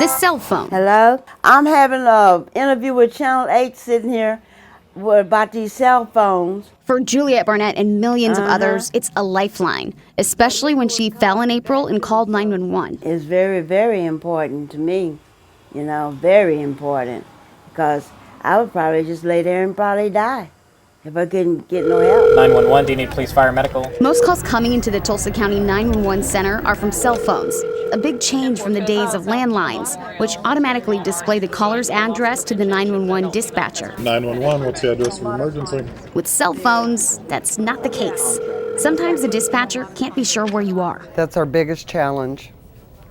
The cell phone. Hello? I'm having an interview with Channel 8 sitting here about these cell phones. For Juliet Barnett and millions of others, it's a lifeline, especially when she fell in April and called 911. It's very, very important to me, very important, because I would probably just lay there and probably die if I couldn't get no help. 911, do you need police, fire, medical? Most calls coming into the Tulsa County 911 center are from cell phones, a big change from the days of landlines, which automatically display the caller's address to the 911 dispatcher. 911, what's the address of emergency? With cell phones, that's not the case. Sometimes the dispatcher can't be sure where you are. That's our biggest challenge.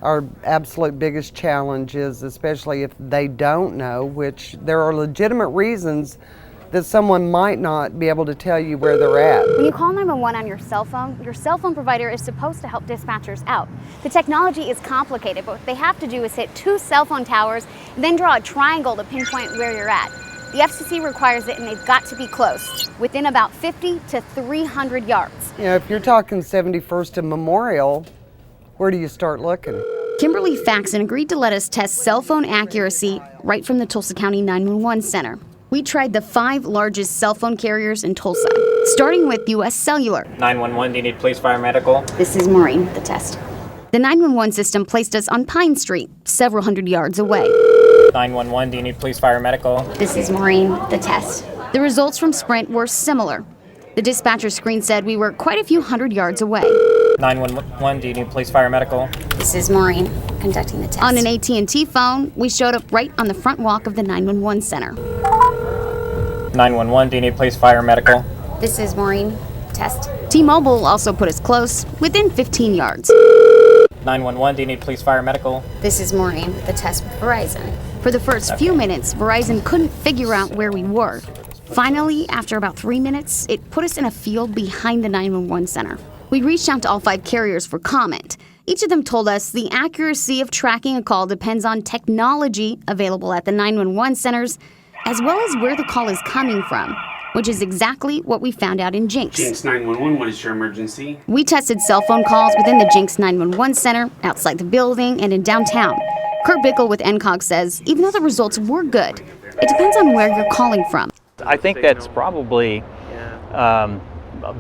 Our absolute biggest challenge is, especially if they don't know, which there are legitimate reasons that someone might not be able to tell you where they're at. When you call 911 on your cell phone provider is supposed to help dispatchers out. The technology is complicated, but what they have to do is hit 2 cell phone towers and then draw a triangle to pinpoint where you're at. The FCC requires it, and they've got to be close, within about 50 to 300 yards. If you're talking 71st and Memorial, where do you start looking? Kimberly Faxon agreed to let us test cell phone accuracy right from the Tulsa County 911 Center. We tried the 5 largest cell phone carriers in Tulsa, starting with U.S. Cellular. 911, do you need police, fire, medical? This is Maureen, the test. The 911 system placed us on Pine Street, several hundred yards away. 911, do you need police, fire, medical? This is Maureen, the test. The results from Sprint were similar. The dispatcher screen said we were quite a few hundred yards away. 911, do you need police, fire, medical? This is Maureen, conducting the test. On an AT&T phone, we showed up right on the front walk of the 911 center. 911, do you need police, fire, medical? This is Maureen, test. T-Mobile also put us close, within 15 yards. 911, do you need police, fire, medical? This is Maureen, the test with Verizon. For the first few minutes, Verizon couldn't figure out where we were. Finally, after about 3 minutes, it put us in a field behind the 911 center. We reached out to all 5 carriers for comment. Each of them told us the accuracy of tracking a call depends on technology available at the 911 centers, as well as where the call is coming from, which is exactly what we found out in Jinx. Jinx 911, what is your emergency? We tested cell phone calls within the Jinx 911 center, outside the building, and in downtown. Kurt Bickle with NCOG says even though the results were good, it depends on where you're calling from. I think that's probably,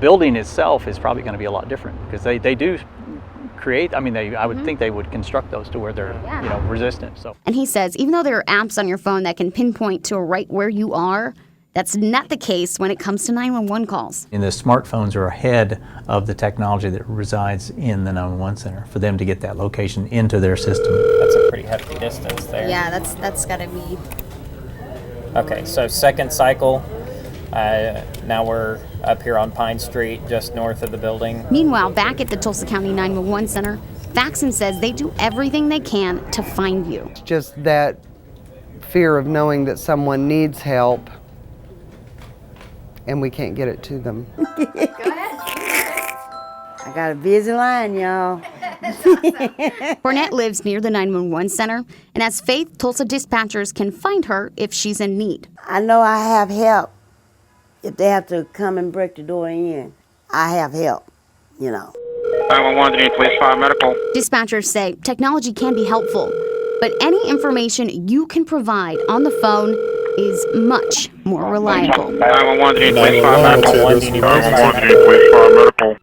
building itself is probably going to be a lot different, because they do create, I would think they would construct those to where they're resistant. So. And he says even though there are apps on your phone that can pinpoint to right where you are, that's not the case when it comes to 911 calls. And the smartphones are ahead of the technology that resides in the 911 center for them to get that location into their system. That's a pretty hefty distance there. Yeah, that's got to be. Okay, so second cycle. Now we're up here on Pine Street, just north of the building. Meanwhile, back at the Tulsa County 911 Center, Faxon says they do everything they can to find you. It's just that fear of knowing that someone needs help and we can't get it to them. Go ahead. I got a busy line, y'all. Barnett lives near the 911 Center and has faith Tulsa dispatchers can find her if she's in need. I know I have help. If they have to come and break the door in, I have help, 911, do you need police, fire, medical? Dispatchers say technology can be helpful, but any information you can provide on the phone is much more reliable. 911, do you need police, fire, medical? 911, do you need police, fire, medical?